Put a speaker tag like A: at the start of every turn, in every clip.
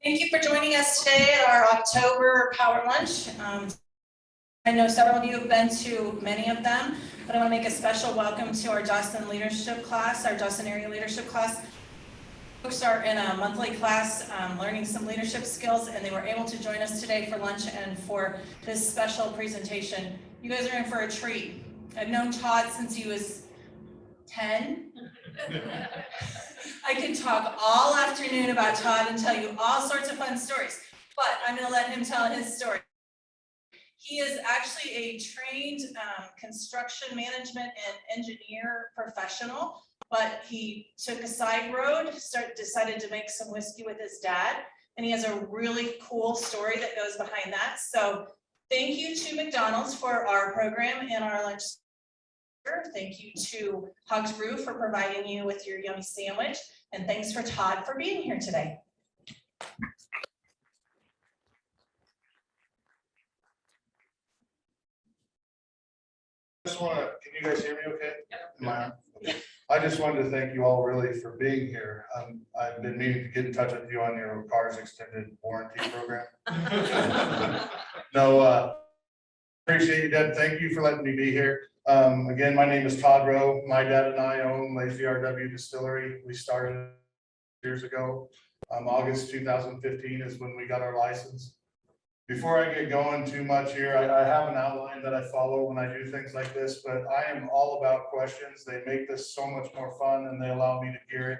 A: Thank you for joining us today at our October Power Lunch. I know several of you have been to many of them, but I want to make a special welcome to our Dawson leadership class, our Dawson area leadership class. Folks are in a monthly class learning some leadership skills, and they were able to join us today for lunch and for this special presentation. You guys are in for a treat. I've known Todd since he was 10. I could talk all afternoon about Todd and tell you all sorts of fun stories, but I'm going to let him tell his story. He is actually a trained construction management and engineer professional, but he took a side road, decided to make some whiskey with his dad, and he has a really cool story that goes behind that. So thank you to McDonald's for our program and our lunch. Thank you to Hogs Brew for providing you with your yummy sandwich. And thanks for Todd for being here today.
B: Can you guys hear me okay? Yep. I just wanted to thank you all really for being here. I've been meaning to get in touch with you on your car's extended warranty program. No, appreciate you, Deb. Thank you for letting me be here. Again, my name is Todd Roe. My dad and I own Lazy RW Distillery. We started years ago. August 2015 is when we got our license. Before I get going too much here, I have an outline that I follow when I do things like this, but I am all about questions. They make this so much more fun, and they allow me to gear it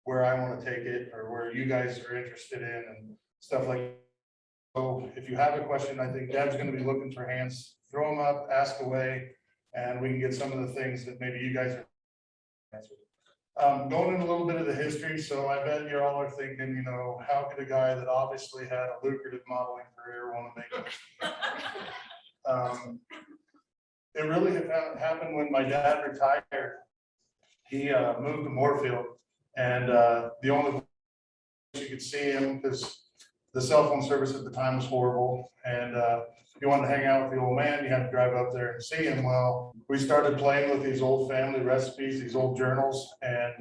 B: where I want to take it or where you guys are interested in and stuff like that. So if you have a question, I think Deb's going to be looking for hands. Throw them up, ask away, and we can get some of the things that maybe you guys are answering. Going in a little bit of the history, so I bet you all are thinking, you know, how could a guy that obviously had a lucrative modeling career want to make it? It really happened when my dad retired. He moved to Moorfield, and the only way you could see him, because the cell phone service at the time was horrible, and if you wanted to hang out with the old man, you had to drive up there and see him. Well, we started playing with these old family recipes, these old journals, and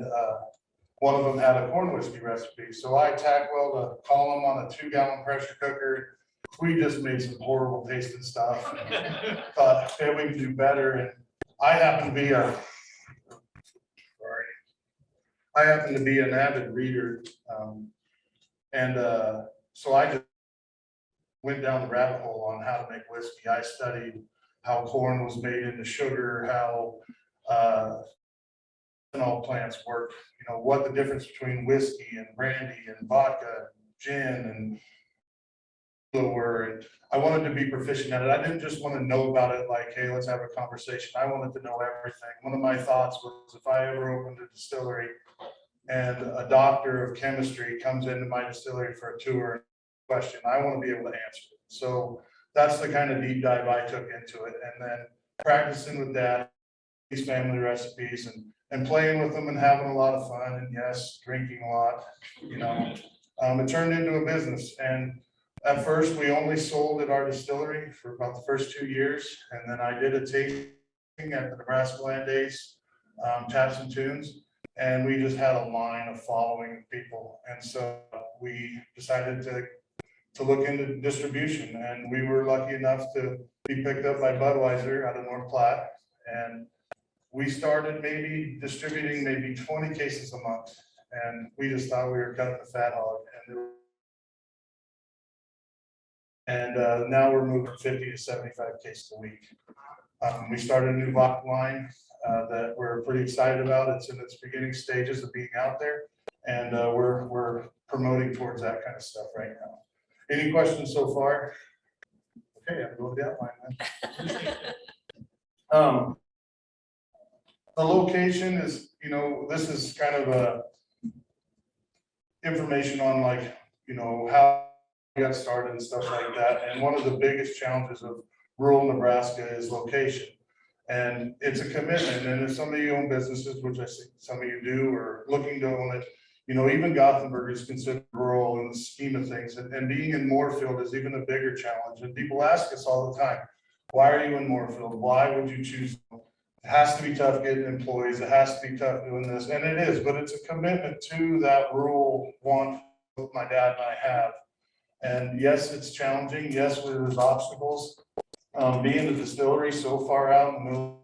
B: one of them had a corn whiskey recipe. So I tack welded a column on a 2-gallon pressure cooker. We just made some horrible tasting stuff. And thought, hey, we can do better. And I happen to be an avid reader, so I just went down the rabbit hole on how to make whiskey. I studied how corn was made into sugar, how ethanol plants work, you know, what the difference between whiskey and brandy and vodka, and gin and were. And I wanted to be proficient at it. I didn't just want to know about it like, hey, let's have a conversation. I wanted to know everything. One of my thoughts was, if I ever opened a distillery and a doctor of chemistry comes into my distillery for a tour question, I want to be able to answer it. So that's the kind of deep dive I took into it. And then practicing with dad, these family recipes, and playing with them and having a lot of fun, and yes, drinking a lot, you know. It turned into a business. And at first we only sold at our distillery for about the first 2 years. And then I did a tasting at the Nebraska Land Days, Taps and Tunes. And we just had a line of following people. And so we decided to look into distribution, and we were lucky enough to be picked up by Budweiser out of North Platte. And we started maybe distributing maybe 20 cases a month. And we just thought we were cutting the fat hog. And now we're moving 50 to 75 cases a week. We started a new vodka line that we're pretty excited about. It's in its beginning stages of being out there, and we're promoting towards that kind of stuff right now. Any questions so far? Okay, I'm going down line then. The location is, you know, this is kind of a information on, like, you know, how we got started and stuff like that. And one of the biggest challenges of rural Nebraska is location. And it's a commitment. And if some of you own businesses, which I see some of you do, or looking to own it, you know, even Gothenburg is considered rural in the scheme of things. And being in Moorfield is even a bigger challenge. And people ask us all the time, why are you in Moorfield? Why would you choose? It has to be tough getting employees. It has to be tough doing this. And it is, but it's a commitment to that rural want both my dad and I have. And yes, it's challenging. Yes, there's obstacles. Being the distillery so far out in the middle,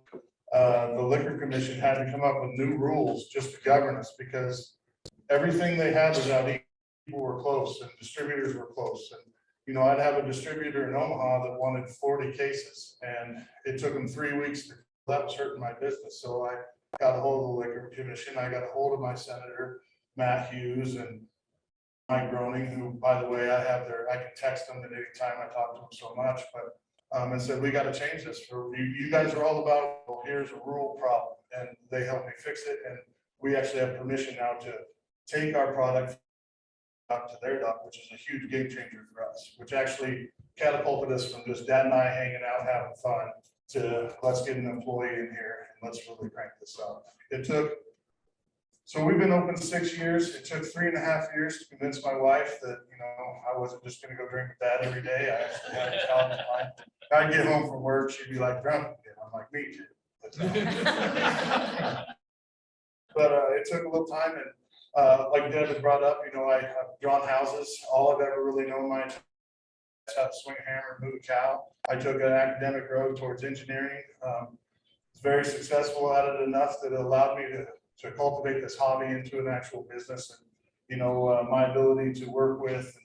B: the liquor commission had to come up with new rules just to govern us because everything they had was out east. People were close and distributors were close. And, you know, I'd have a distributor in Omaha that wanted 40 cases and it took them 3 weeks to, that was hurting my business. So I got a hold of the liquor commission. I got a hold of my senator, Matt Hughes, and Mike Groening, who, by the way, I can text them at any time. I talk to them so much, but and said, we got to change this. For you guys are all about, well, here's a rural problem, and they helped me fix it. And we actually have permission now to take our product up to their dock, which is a huge game changer for us, which actually catapulted us from just dad and I hanging out, having fun, to let's get an employee in here and let's really crank this up. So we've been open 6 years. It took 3.5 years to convince my wife that, you know, I wasn't just gonna go drink with dad every day. I actually had a challenge in mind. I'd get home from work, she'd be like, drunk again. I'm like, me too. But it took a little time, and like Deb had brought up, you know, I've drawn houses. All I've ever really known my is how to swing a hammer and move a cow. I took an academic road towards engineering. Was very successful at it enough that it allowed me to cultivate this hobby into an actual business. And, you know, my ability to work with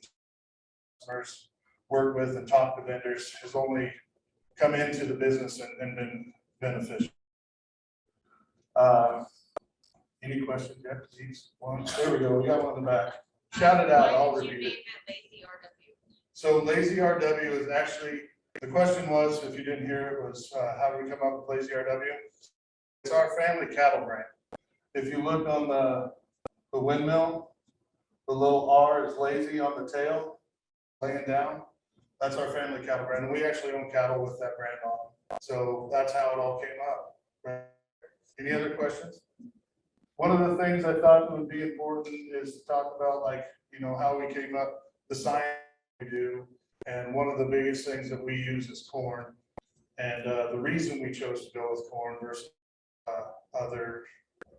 B: customers, work with and talk to vendors has only come into the business and been beneficial. Any questions? Yeah, please. One. There we go. We got one in the back. Shout it out. I'll repeat it.
C: Lazy RW?
B: So Lazy RW is actually, the question was, if you didn't hear it, was how do we come up with Lazy RW? It's our family cattle brand. If you look on the windmill, the little R is lazy on the tail, laying down. That's our family cattle brand. And we actually own cattle with that brand on. So that's how it all came up. Any other questions? One of the things I thought would be important is to talk about, like, you know, how we came up, the science we do. And one of the biggest things that we use is corn. And the reason we chose to go with corn versus other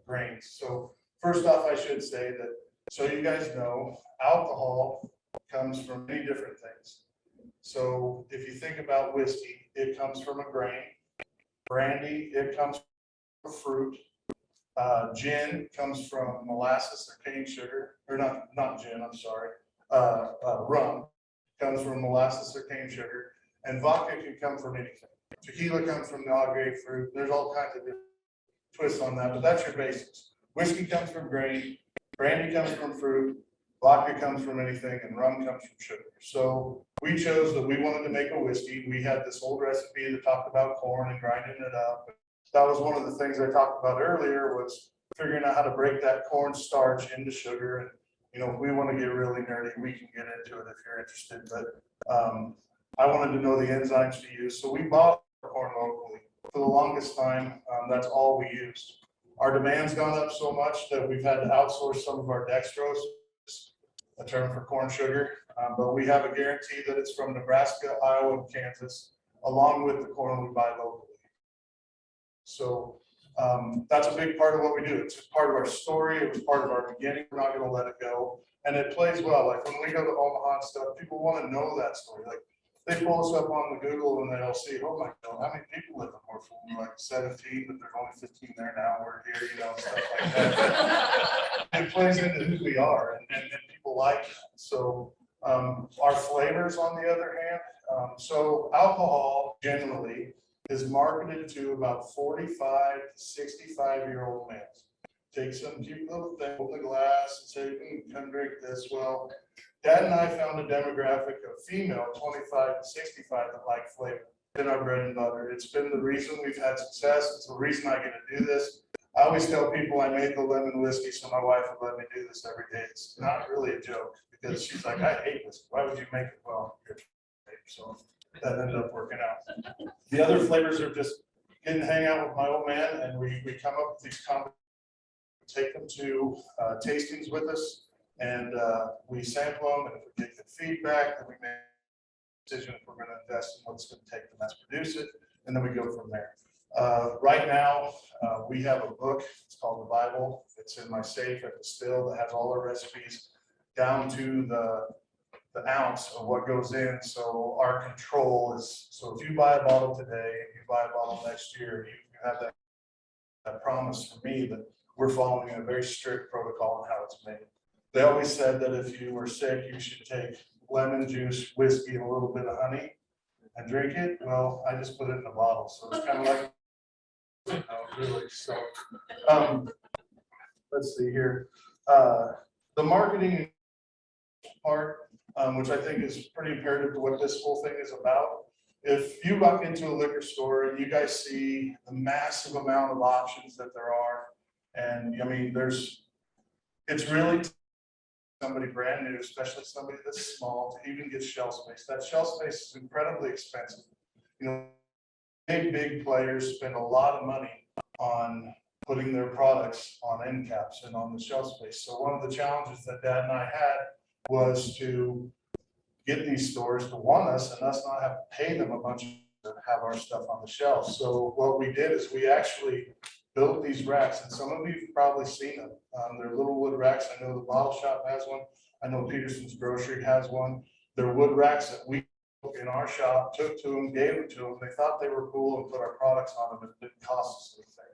B: grains. So first off, I should say that, so you guys know, alcohol comes from many different things. So if you think about whiskey, it comes from a grain. Brandy, it comes from fruit. Gin comes from molasses or cane sugar, or not gin, I'm sorry. Rum comes from molasses or cane sugar, and vodka can come from anything. Tequila comes from the agave fruit. There's all kinds of different twists on that, but that's your basics. Whiskey comes from grain, brandy comes from fruit, vodka comes from anything, and rum comes from sugar. So we chose that we wanted to make a whiskey. We had this old recipe that talked about corn and grinding it up. That was one of the things I talked about earlier, was figuring out how to break that corn starch into sugar. And, you know, if we want to get really nerdy, we can get into it if you're interested. But I wanted to know the enzymes to use. So we bought corn locally. For the longest time, that's all we used. Our demand's gone up so much that we've had to outsource some of our dextrose, a term for corn sugar. But we have a guarantee that it's from Nebraska, Iowa, and Kansas, along with the corn we buy locally. So that's a big part of what we do. It's part of our story. It was part of our beginning. We're not going to let it go. And it plays well. Like when we go to Omaha and stuff, people want to know that story. Like they pull us up on the Google and they'll see, oh my God, how many people live in Morphol? We're like 17, but there's only 15 there now. We're here, you know, stuff like that. It plays into who we are, and people like that. So our flavors, on the other hand, so alcohol generally is marketed to about 45 to 65-year-old males. Take some cute little thing, open the glass and say, come drink this. Well, Dad and I found a demographic of female 25 to 65 that like flavor. It's been our bread and butter. It's been the reason we've had success. It's the reason I get to do this. I always tell people I made the lemon whiskey so my wife would let me do this every day. It's not really a joke because she's like, I hate whiskey. Why would you make it? Well, so that ended up working out. The other flavors are just getting to hang out with my old man, and we come up with these combinations, take them to tastings with us, and we sample them, and if we get good feedback, then we make a decision if we're going to invest in what's going to take to mass produce it, and then we go from there. Right now, we have a book. It's called the Bible. It's in my safe at the still that has all our recipes. down to the ounce of what goes in. So our control is, so if you buy a bottle today and you buy a bottle next year, you have that promise from me that we're following a very strict protocol on how it's made. They always said that if you were sick, you should take lemon juice, whiskey, and a little bit of honey and drink it. Well, I just put it in a bottle. So it's kind of like, really. So, let's see here. The marketing part, which I think is pretty imperative to what this whole thing is about. If you walk into a liquor store and you guys see the massive amount of options that there are, and I mean, it's really somebody brand new, especially somebody that's small, to even get shelf space. That shelf space is incredibly expensive. You know, big players spend a lot of money on putting their products on end caps and on the shelf space. So one of the challenges that Dad and I had was to get these stores to want us and us not have to pay them a bunch to have our stuff on the shelf. So what we did is we actually built these racks, and some of you have probably seen them. They're little wood racks. I know the Bottle Shop has one. I know Peterson's Grocery has one. They're wood racks that we in our shop took to them, gave them to them. They thought they were cool and put our products on them. It didn't cost us anything.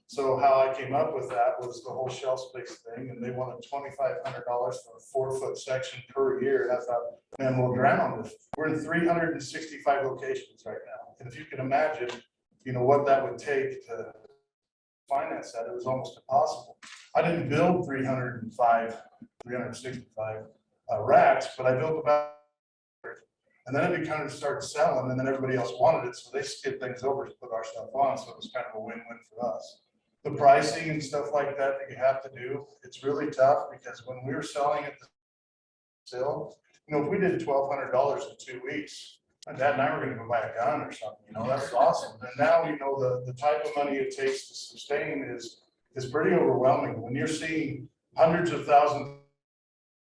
B: So how I came up with that was the whole shelf space thing, and they wanted $2,500 for a 4-foot section per year. And I thought, man, we'll drown this. We're in 365 locations right now. And if you can imagine, you know, what that would take to finance that, it was almost impossible. I didn't build 365 racks, but I built about, and then it kind of started selling, and then everybody else wanted it, so they skipped things over to put our stuff on, so it was kind of a win-win for us. The pricing and stuff like that you have to do, it's really tough, because when we were selling it still, you know, if we did $1,200 in 2 weeks, my dad and I were gonna go buy a gun or something, you know, that's awesome. And now, you know, the type of money it takes to sustain is pretty overwhelming. When you're seeing hundreds of thousands of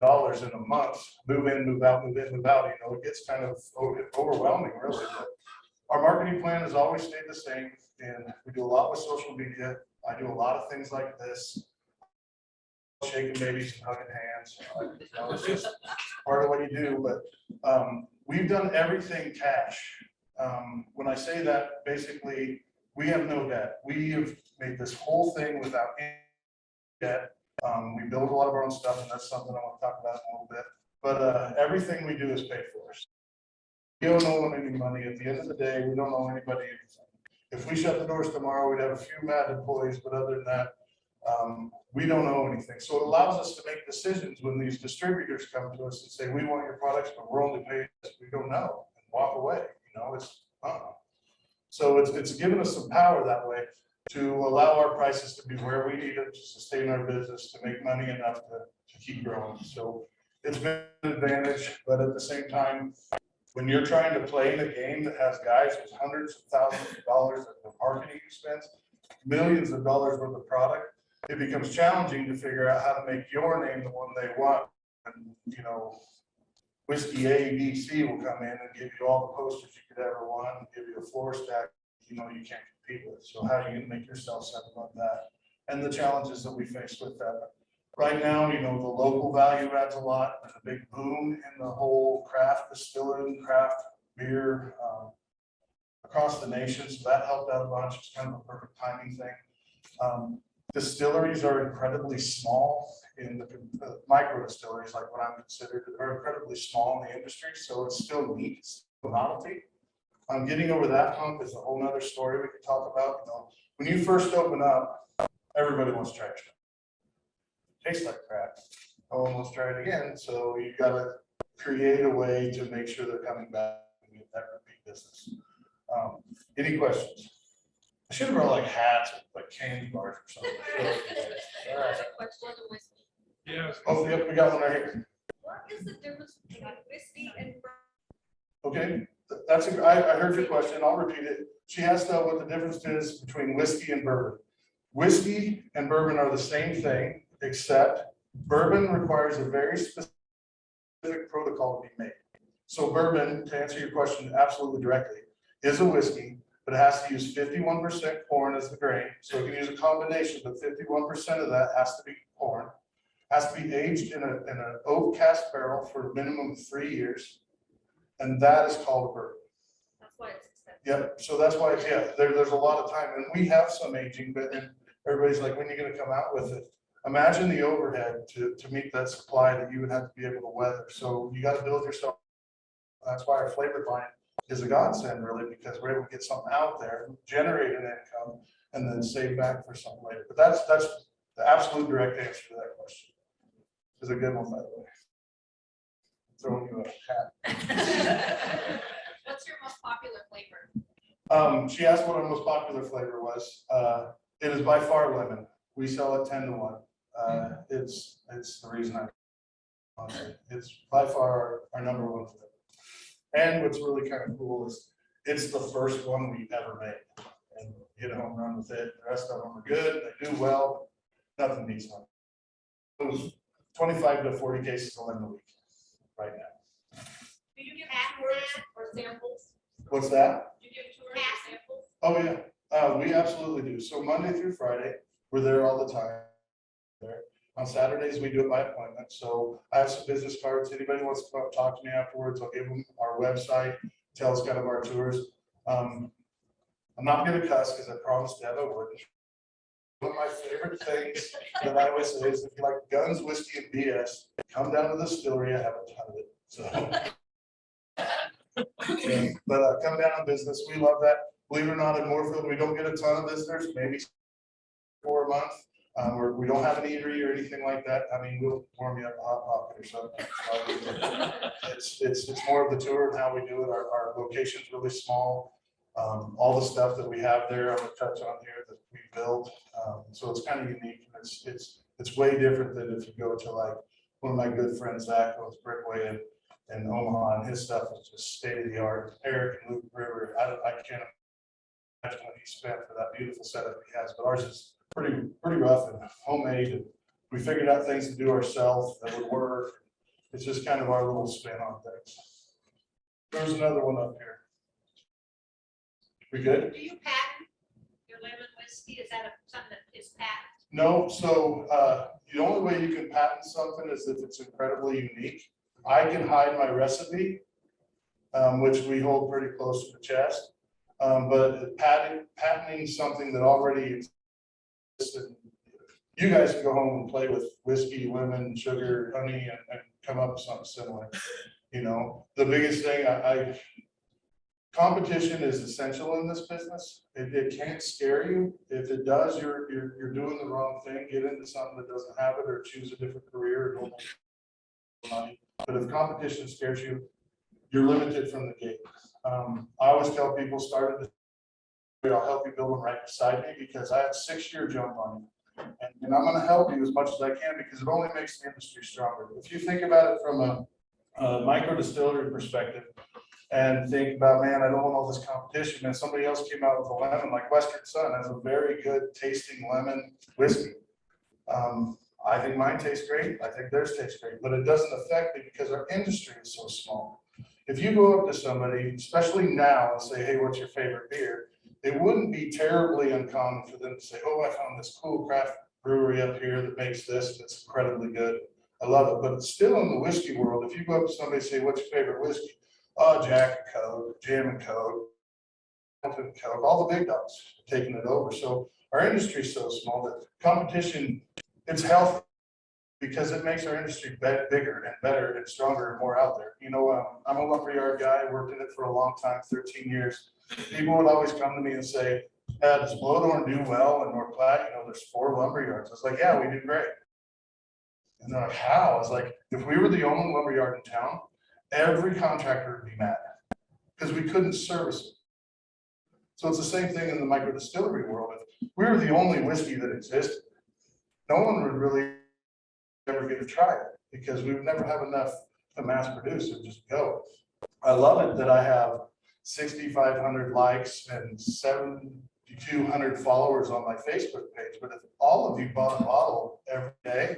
B: dollars in a month, move in, move out, move in, move out, you know, it gets kind of overwhelming, really. But our marketing plan has always stayed the same, and we do a lot with social media. I do a lot of things like this, shaking babies and hugging hands. You know, it's just part of what you do. But we've done everything cash. When I say that, basically, we have no debt. We have made this whole thing without any debt. We build a lot of our own stuff, and that's something I want to talk about in a little bit. But everything we do is paid for. We don't owe any money. At the end of the day, we don't owe anybody anything. If we shut the doors tomorrow, we'd have a few mad employees, but other than that, we don't owe anything. So it allows us to make decisions when these distributors come to us and say, we want your products, but we're only paying this. We don't know, and walk away. You know, it's so it's given us some power that way to allow our prices to be where we need it to sustain our business, to make money enough to keep growing. So it's been an advantage, but at the same time, when you're trying to play in a game that has guys with hundreds of thousands of dollars of marketing expense, millions of dollars worth of product, it becomes challenging to figure out how to make your name the one they want. And, you know, Whiskey A, B, C will come in and give you all the posters you could ever want, and give you a floor stack, you know, you can't compete with. So how are you going to make yourself set above that? And the challenges that we face with that. Right now, you know, the local value adds a lot. There's a big boom in the whole craft distilling, craft beer across the nation. So that helped out a bunch. It's kind of a perfect timing thing. Distilleries are incredibly small in the micro distilleries, like what I'm considered, are incredibly small in the industry. So it's still neat, it's still a novelty. Getting over that hump is a whole nother story we could talk about. You know, when you first open up, everybody wants to try it. Tastes like crap. Oh, and let's try it again. So you got to create a way to make sure they're coming back and get that repeat business. Any questions? I should have brought like hats, like candy bars or something.
C: Yeah.
B: Oh, yep, we got one right here.
D: What is the difference between whiskey and
B: Okay, that's I heard your question. I'll repeat it. She asked what the difference is between whiskey and bourbon. Whiskey and bourbon are the same thing, except bourbon requires a very specific protocol to be made. So bourbon, to answer your question absolutely directly, is a whiskey, but it has to use 51% corn as the grain. So you can use a combination, but 51% of that has to be corn. has to be aged in an oak cast barrel for a minimum of 3 years. And that is called a bourbon.
D: That's why it's expensive.
B: Yep, so that's why, yeah, there's a lot of time, and we have some aging, but then everybody's like, when are you gonna come out with it? Imagine the overhead to meet that supply that you would have to be able to weather, so you gotta build yourself. That's why our flavor line is a godsend, really, because we're able to get something out there, generate an income, and then save back for something later. But that's the absolute direct answer to that question. It's a good one, by the way. Throwing you a hat.
D: What's your most popular flavor?
B: She asked what our most popular flavor was. It is by far lemon. We sell it 10-1. It's the reason it's by far our number one flavor. And what's really kind of cool is it's the first one we've ever made. And hit a home run with it. The rest of them are good. They do well. Nothing beats them. It was 25 to 40 cases of lemon a week right now.
D: Do you give tours or samples?
B: What's that?
D: Do you give tours or samples?
B: Oh, yeah, we absolutely do. So Monday through Friday, we're there all the time. There. On Saturdays, we do it by appointment. So I have some business cards. Anybody wants to come up and talk to me afterwards, I'll give them our website, tells kind of our tours. I'm not gonna cuss because I promised Deb I wouldn't. One of my favorite things that I always say is if you like guns, whiskey, and BS, come down to the distillery. I have a ton of it. So. Yeah, but come down on business. We love that. Believe it or not, in Moorfield, we don't get a ton of visitors, maybe 4 a month. We don't have an eatery or anything like that. I mean, we'll warm you up a hot pocket or something. It's more of the tour and how we do it. Our location's really small. All the stuff that we have there, I'm gonna touch on here that we built. So it's kind of unique. It's way different than if you go to like one of my good friends, Zach, owns Brickway in Omaha, and his stuff is just state of the art. Eric and Luke River, I can't imagine what he spent for that beautiful setup he has, but ours is pretty rough and homemade, and we figured out things to do ourselves that would work. It's just kind of our little spin on things. There's another one up here. We good?
D: Do you patent your lemon whiskey? Is that something that is patent?
B: No, so the only way you can patent something is if it's incredibly unique. I can hide my recipe, which we hold pretty close to the chest, but patenting something that already exists, you guys can go home and play with whiskey, lemon, sugar, honey, and come up with something similar. You know, the biggest thing competition is essential in this business. It can't scare you. If it does, you're doing the wrong thing. Get into something that doesn't have it, or choose a different career. Or money. But if competition scares you, you're limited from the gate. I always tell people, I'll help you build them right beside me, because I have a 6-year jump on you. And I'm going to help you as much as I can, because it only makes the industry stronger. If you think about it from a micro distillery perspective, and think about, man, I don't want all this competition, and somebody else came out with a lemon, like Western Sun has a very good tasting lemon whiskey. I think mine tastes great. I think theirs tastes great, but it doesn't affect me because our industry is so small. If you go up to somebody, especially now, and say, hey, what's your favorite beer? It wouldn't be terribly uncommon for them to say, oh, I found this cool craft brewery up here that makes this, that's incredibly good. I love it. But still in the whiskey world, if you go up to somebody and say, what's your favorite whiskey? Oh, Jack and Coke, Jim and Coke, all the big dogs are taking it over. So our industry is so small that competition, it's healthy, because it makes our industry bigger and better and stronger and more out there. You know, I'm a lumberyard guy, worked in it for a long time, 13 years. People would always come to me and say, does Blowdorn do well in North Platte? You know, there's 4 lumberyards. I was like, yeah, we do great. And they're like, how? I was like, if we were the only lumberyard in town, every contractor would be mad because we couldn't service it. So it's the same thing in the micro distillery world. If we were the only whiskey that existed, no one would really ever get to try it, because we would never have enough to mass produce and just go. I love it that I have 6,500 likes and 7,200 followers on my Facebook page. But if all of you bought a bottle every day,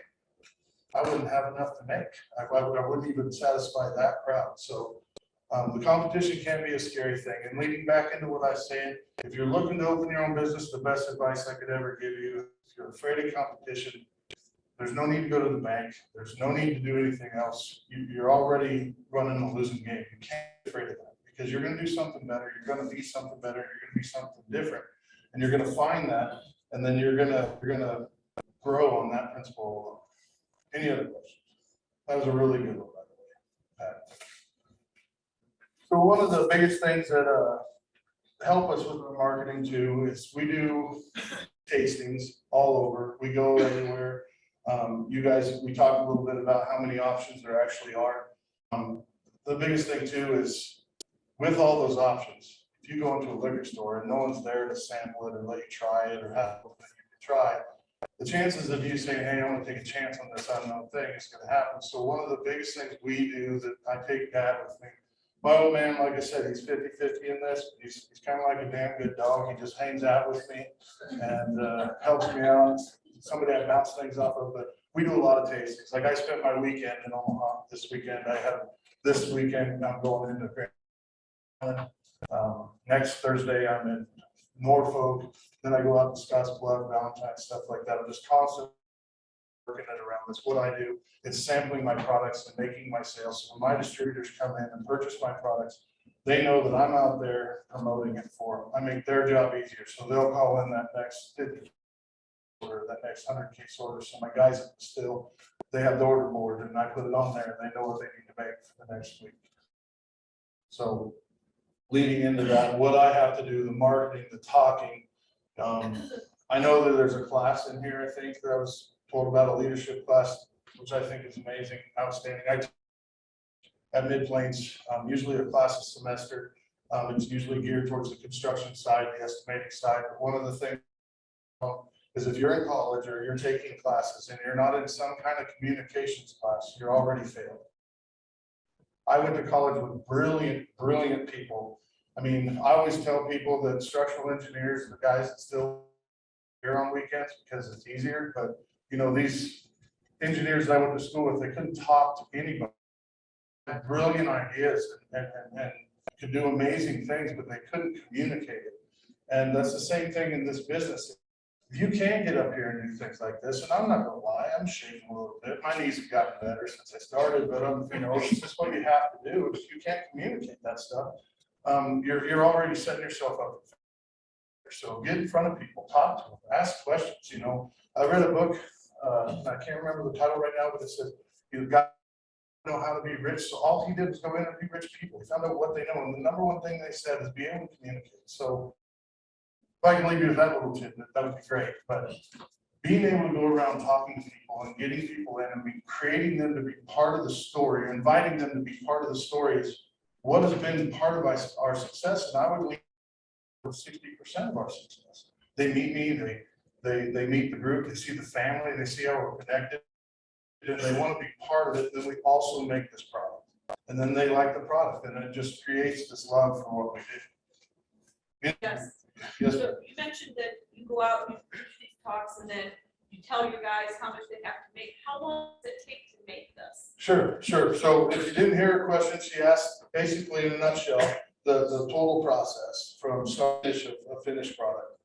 B: I wouldn't have enough to make. I wouldn't even satisfy that crowd. So the competition can be a scary thing. And leading back into what I was saying, if you're looking to open your own business, the best advice I could ever give you, if you're afraid of competition, There's no need to go to the bank. There's no need to do anything else. You're already running a losing game. You can't be afraid of that because you're going to do something better. You're going to be something better. You're going to be something different, and you're going to find that, and then you're going to grow on that principle alone. Any other questions? That was a really good one, by the way, Pat. So one of the biggest things that help us with the marketing too is we do tastings all over. We go everywhere. You guys, we talked a little bit about how many options there actually are. The biggest thing too is with all those options, if you go into a liquor store and no one's there to sample it or let you try it or have something you can try, the chances of you saying, hey, I want to take a chance on this unknown thing is going to happen. So one of the biggest things we do that I take Dad with me, my old man, like I said, he's 50-50 in this. He's kind of like a damn good dog. He just hangs out with me and helps me out. Somebody I bounce things off of, but we do a lot of tastings. Like I spent my weekend in Omaha this weekend. This weekend, I'm going into Grand Island. Next Thursday, I'm in Norfolk. Then I go out to Scotts Bluff, Valentine, stuff like that. I'm just constantly working it around. That's what I do. It's sampling my products and making my sales. So when my distributors come in and purchase my products, they know that I'm out there promoting it for them. I make their job easier. So they'll call in that next 50 order, that next 100 case order. So my guys at the still, they have the order board and I put it on there and they know what they need to make for the next week. So leading into that, what I have to do, the marketing, the talking. I know that there's a class in here, I think, that I was told about, a leadership class, which I think is amazing, outstanding. At Mid-Plains, usually a class a semester. It's usually geared towards the construction side, the estimating side. But one of the things is if you're in college or you're taking classes and you're not in some kind of communications class, you're already failed. I went to college with brilliant, brilliant people. I mean, I always tell people that structural engineers are the guys that still here on weekends because it's easier. But, you know, these engineers that I went to school with, they couldn't talk to anybody. They had brilliant ideas and could do amazing things, but they couldn't communicate it. And that's the same thing in this business. If you can get up here and do things like this, and I'm not gonna lie, I'm shaking a little bit. My knees have gotten better since I started, but you know, it's just what you have to do. If you can't communicate that stuff, you're already setting yourself up. So get in front of people, talk to them, ask questions. You know, I read a book, I can't remember the title right now, but it says you've got to know how to be rich. So all he did was go in and be rich people. He found out what they know, and the number one thing they said is be able to communicate. So if I can leave you with that little tidbit, that would be great. But being able to go around talking to people and getting people in and creating them to be part of the story, inviting them to be part of the story is what has been part of our success. And I would leave with 60% of our success. They meet me, they meet the group, they see the family, they see how we're connected, and they want to be part of it. Then we also make this product, and then they like the product, and it just creates this love for what we do.
C: Yes.
B: Yes,
C: So
B: ma'am.
C: you mentioned that you go out and you do these talks and then you tell your guys how much they have to make. How long does it take to make this?
B: Sure. So if you didn't hear her question, she asked basically in a nutshell, the total process from start to finish of a finished product.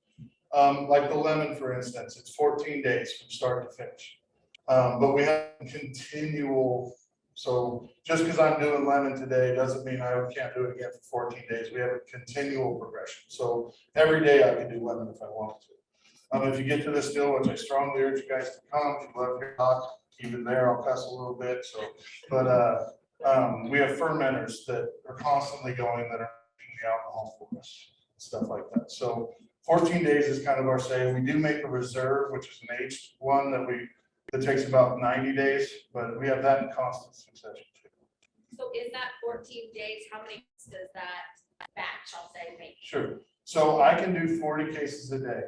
B: Like the lemon, for instance, it's 14 days from start to finish. But we have continual, so just because I'm doing lemon today doesn't mean I can't do it again for 14 days. We have a continual progression. So every day I can do lemon if I want to. If you get to the still, which I strongly urge you guys to come, if you love your talk, even there, I'll cuss a little bit. So, but we have fermenters that are constantly going that are making the alcohol for us, stuff like that. So 14 days is kind of our say. We do make a reserve, which is an aged one that takes about 90 days, but we have that in constant succession too.
D: So in that 14 days, how many does that batch, I'll say, make?
B: Sure. So I can do 40 cases a day.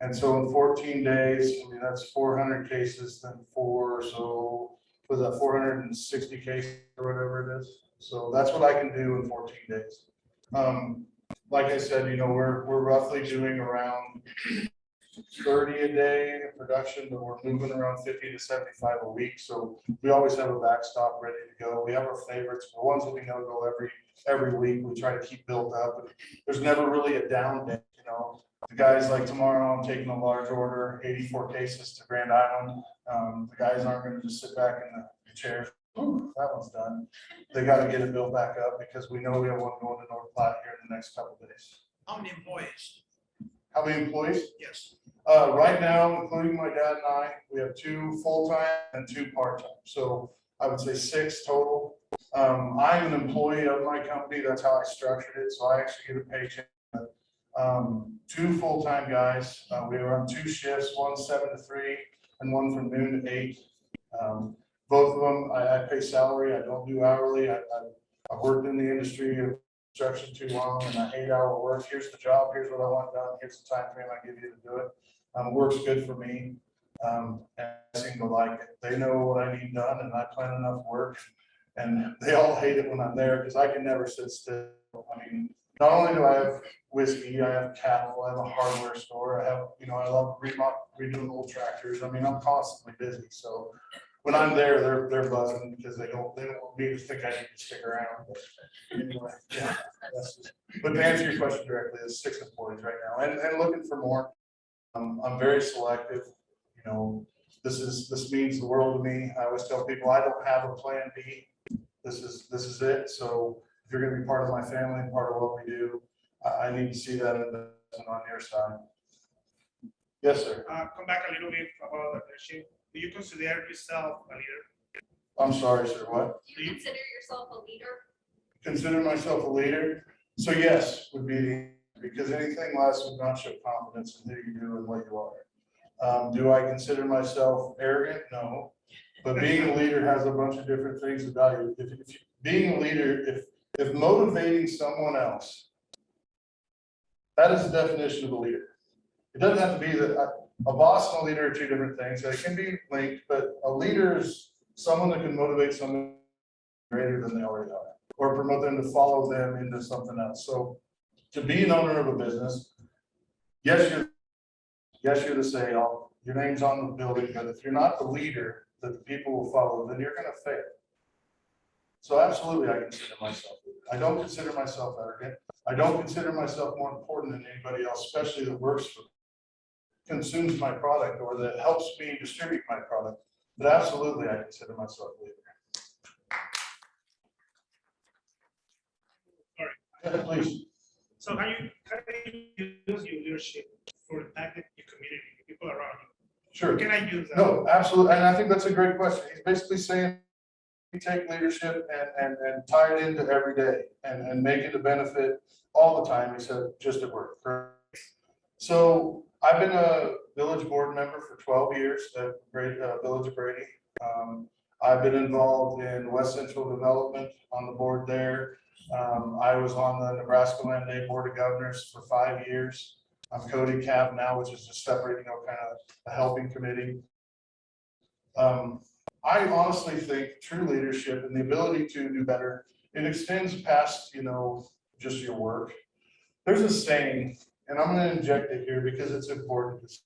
B: And so in 14 days, I mean, that's 400 cases, then so was that 460 cases or whatever it is? So that's what I can do in 14 days. Like I said, you know, we're roughly doing around 30 a day in production, but we're moving around 50 to 75 a week. So we always have a backstop ready to go. We have our favorites, the ones that we know go every week. We try to keep built up. But there's never really a down day, you know. The guys like tomorrow, I'm taking a large order, 84 cases to Grand Island. The guys aren't gonna just sit back in the chairs, "Ooh, that one's done." They gotta get it built back up because we know we have one going to North Platte here in the next couple of days.
E: How many employees?
B: How many employees?
E: Yes.
B: Right now, including my dad and I, we have 2 full-time and 2 part-time. So I would say 6 total. I'm an employee of my company. That's how I structured it. So I actually get a paycheck. 2 full-time guys. We run 2 shifts, one 7 to 3 and one from noon to 8. Both of them, I pay salary. I don't do hourly. I've worked in the industry of construction too long, and I hate hour work. Here's the job. Here's what I want done. Here's the time frame I give you to do it. Works good for me. And I seem to like it. They know what I need done, and I plan enough work. And they all hate it when I'm there because I can never sit still. I mean, not only do I have whiskey, I have cattle, I have a hardware store, I have, I love redoing old tractors. I mean, I'm constantly busy. So when I'm there, they're buzzing because they don't want me to think I need to stick around. But anyway, yeah, but to answer your question directly, there's 6 employees right now and looking for more. I'm very selective. This means the world to me. I always tell people I don't have a plan B. This is it. So if you're going to be part of my family and part of what we do, I need to see that investment on your side. Yes, sir.
E: Come back a little bit about the leadership. Do you consider yourself a leader?
B: I'm sorry, sir. What?
D: Do you consider yourself a leader?
B: Consider myself a leader? So yes, would be the, because anything less would not show confidence in who you do and what you are. Do I consider myself arrogant? No. But being a leader has a bunch of different things about you. If being a leader, if motivating someone else, that is the definition of a leader. It doesn't have to be that a boss and a leader are 2 different things. They can be linked, but a leader is someone that can motivate someone greater than they already are, or promote them to follow them into something else. So to be an owner of a business, yes, you're the sale, your name's on the building, but if you're not the leader that the people will follow, then you're going to fail. So absolutely, I consider myself leader. I don't consider myself arrogant. I don't consider myself more important than anybody else, especially that works for me, consumes my product, or that helps me distribute my product. But absolutely, I consider myself leader.
E: All
B: Yeah, please.
E: So how do you use your leadership for impacting your community, the people around you?
B: Sure.
E: Can I use that?
B: No, absolutely. And I think that's a great question. He's basically saying, you take leadership and tie it into every day and make it a benefit all the time. He said, just at work. So I've been a village board member for 12 years at Village of Brady. I've been involved in West Central Development on the board there. I was on the Nebraska Land Day Board of Governors for 5 years. I'm Cody Cap now, which is a separate, kind of a helping committee. I honestly think true leadership and the ability to do better, it extends past, just your work. There's a saying, and I'm going to inject it here because it's important to say.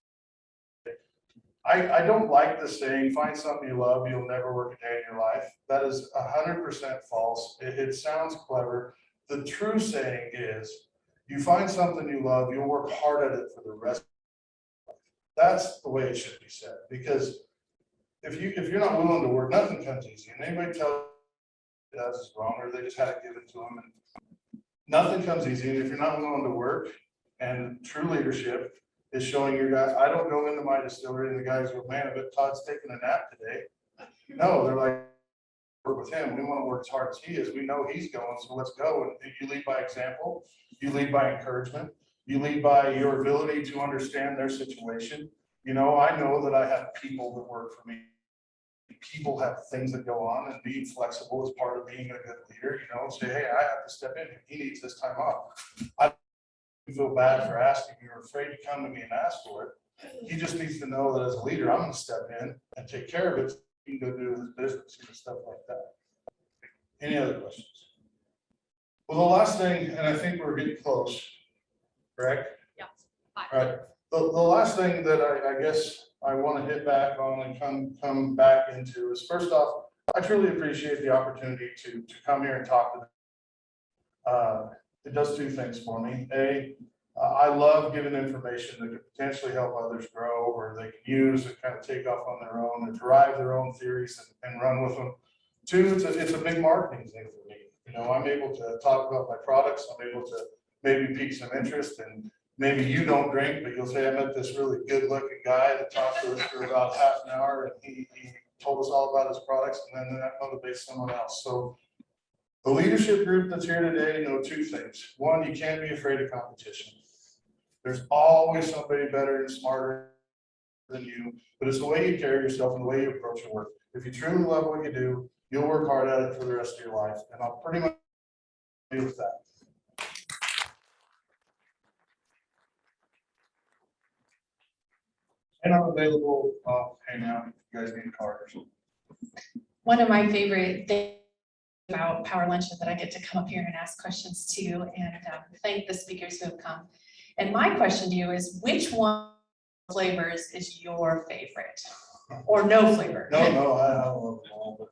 B: I don't like the saying, find something you love, you'll never work a day in your life. That is 100% false. It sounds clever. The true saying is, you find something you love, you'll work hard at it for the rest of your life. That's the way it should be said, because if you're not willing to work, nothing comes easy. And anybody tell you that is wrong, or they just had it given to them, and nothing comes easy. And if you're not willing to work, and true leadership is showing your guys, I don't go into my distillery and the guys go, man, I bet Todd's taking a nap today. No, they're like, work with him. We want to work as hard as he is. We know he's going, so let's go. And you lead by example. You lead by encouragement. You lead by your ability to understand their situation. I know that I have people that work for me. People have things that go on, and being flexible is part of being a good leader. Say, hey, I have to step in. He needs this time off. I don't feel bad for asking. You're afraid to come to me and ask for it. He just needs to know that as a leader, I'm going to step in and take care of it. He can go do his business, stuff like that. Any other questions? Well, the last thing, and I think we're getting close, correct?
D: Yeah. Fine.
B: All right. The last thing that I guess I want to hit back on and come back into is, first off, I truly appreciate the opportunity to come here and talk to them. It does 2 things for me. A, I love giving information that could potentially help others grow, or they can use and kind of take off on their own and derive their own theories and run with them. Two, it's a big marketing thing for me. You know, I'm able to talk about my products. I'm able to maybe pique some interest, and maybe you don't drink, but you'll say, I met this really good looking guy that talked to us for about half an hour, and he told us all about his products, and then that motivates someone else. So the leadership group that's here today know two things. One, you can't be afraid of competition. There's always somebody better and smarter than you, but it's the way you carry yourself and the way you approach your work. If you truly love what you do, you'll work hard at it for the rest of your life. And I'll pretty much agree with that. And I'm available, hang out if you guys need a card or something.
A: One of my favorite things about Power Lunch is that I get to come up here and ask questions too, and thank the speakers who have come. And my question to you is, which one flavors is your favorite? Or no flavor?
B: No, I love them all, but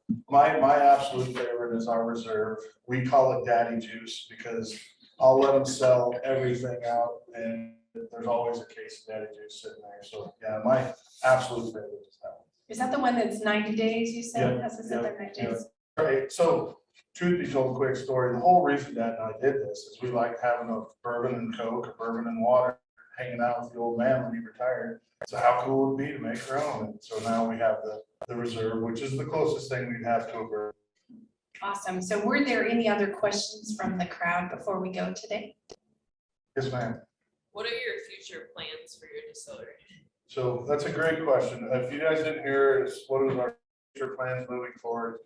B: my absolute favorite is our reserve. We call it Daddy Juice because I'll let them sell everything out, and there's always a case of Daddy Juice sitting there. So yeah, my absolute favorite is that one.
A: Is that the one that's 90 days, you said?
B: Yeah,
A: Has to sit there 90 days?
B: Right, so truth be told, quick story, the whole reason Dad and I did this is we like having a bourbon and Coke, a bourbon and water, hanging out with the old man when he retired. So how cool would it be to make our own? And so now we have the reserve, which is the closest thing we'd have to a bourbon.
A: Awesome. So were there any other questions from the crowd before we go today?
B: Yes, ma'am.
C: What are your future plans for your distillery?
B: So that's a great question. If you guys didn't hear, is what is our future plans moving forward?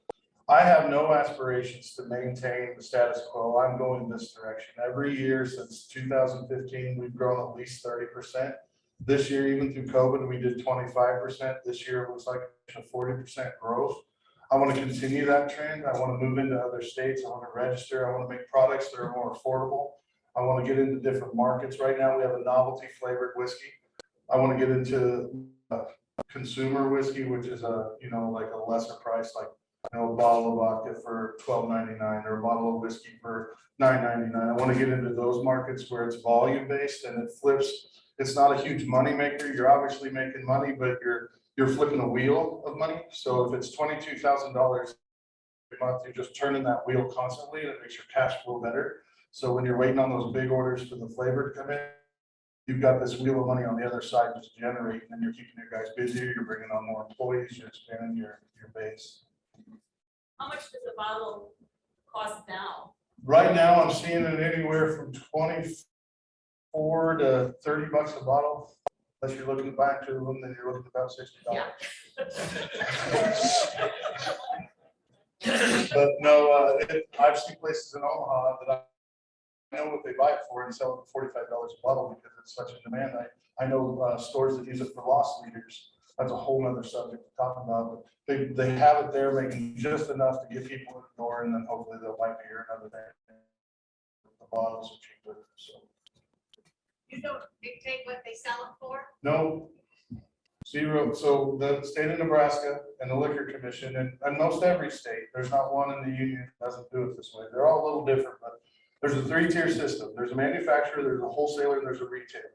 B: I have no aspirations to maintain the status quo. I'm going this direction. Every year since 2015, we've grown at least 30%. This year, even through COVID, we did 25%. This year, it looks like a 40% growth. I want to continue that trend. I want to move into other states. I want to register. I want to make products that are more affordable. I want to get into different markets. Right now, we have a novelty flavored whiskey. I want to get into consumer whiskey, which is like a lesser price, like a bottle of vodka for $12.99 or a bottle of whiskey for $9.99. I want to get into those markets where it's volume based and it flips. It's not a huge money maker. You're obviously making money, but you're flipping a wheel of money. So if it's $22,000 a month, you're just turning that wheel constantly, and it makes your cash flow better. So when you're waiting on those big orders for the flavor to come in, you've got this wheel of money on the other side just generating, and you're keeping your guys busier. You're bringing on more employees. You're expanding your base.
C: How much does a bottle cost now?
B: Right now, I'm seeing it anywhere from 24 to 30 bucks a bottle. Unless you're looking to buy two of them, then you're looking at about $60. But no, I've seen places in Omaha that I know what they buy it for and sell it for $45 a bottle because it's such a demand. I know stores that use it for loss leaders. That's a whole nother subject to talk about, but they have it there making just enough to get people in the door, and then hopefully they'll buy beer another day. The bottles are cheaper, so.
D: You don't dictate what they sell it for?
B: No, zero. So the state of Nebraska and the Liquor Commission, and most every state, there's not one in the union that doesn't do it this way. They're all a little different, but there's a 3-tier system. There's a manufacturer, there's a wholesaler, and there's a retailer.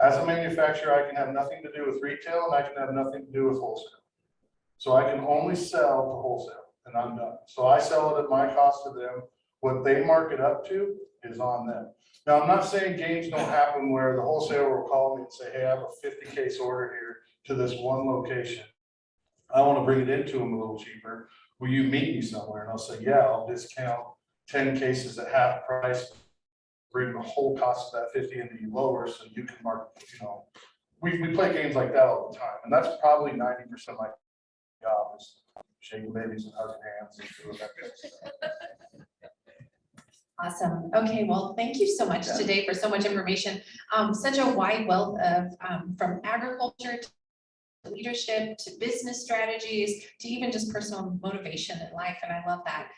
B: As a manufacturer, I can have nothing to do with retail, and I can have nothing to do with wholesale. So I can only sell to wholesale, and I'm done. So I sell it at my cost to them. What they mark it up to is on them. Now, I'm not saying games don't happen where the wholesaler will call me and say, hey, I have a 50 case order here to this one location. I want to bring it into them a little cheaper. Will you meet me somewhere? And I'll say, yeah, I'll discount 10 cases at half price, bring the whole cost of that 50 into you lower so you can market, we play games like that all the time. And that's probably 90% of my job is shaking babies and hugging hands and doing that kind of stuff.
A: Awesome. Okay, well, thank you so much today for so much information. Such a wide wealth of from agriculture to leadership to business strategies to even just personal motivation in life, and I love that.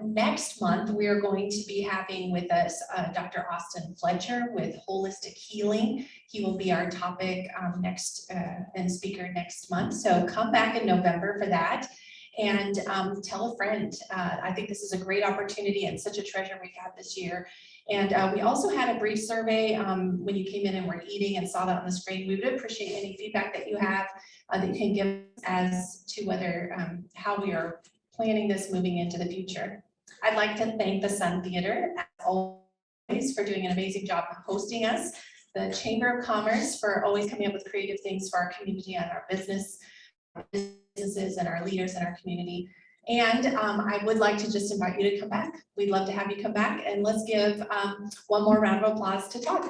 A: Next month, we are going to be having with us Dr. Austin Fletcher with Holistic Healing. He will be our topic next and speaker next month. So come back in November for that. And tell a friend. I think this is a great opportunity and such a treasure we got this year.
F: And we also had a brief survey when you came in and were eating and saw that on the screen. We would appreciate any feedback that you have that you can give as to whether how we are planning this moving into the future. I'd like to thank the Sun Theater as always for doing an amazing job hosting us, the Chamber of Commerce for always coming up with creative things for our community and our businesses and our leaders in our community. And I would like to just invite you to come back. We'd love to have you come back, and let's give one more round of applause to Todd.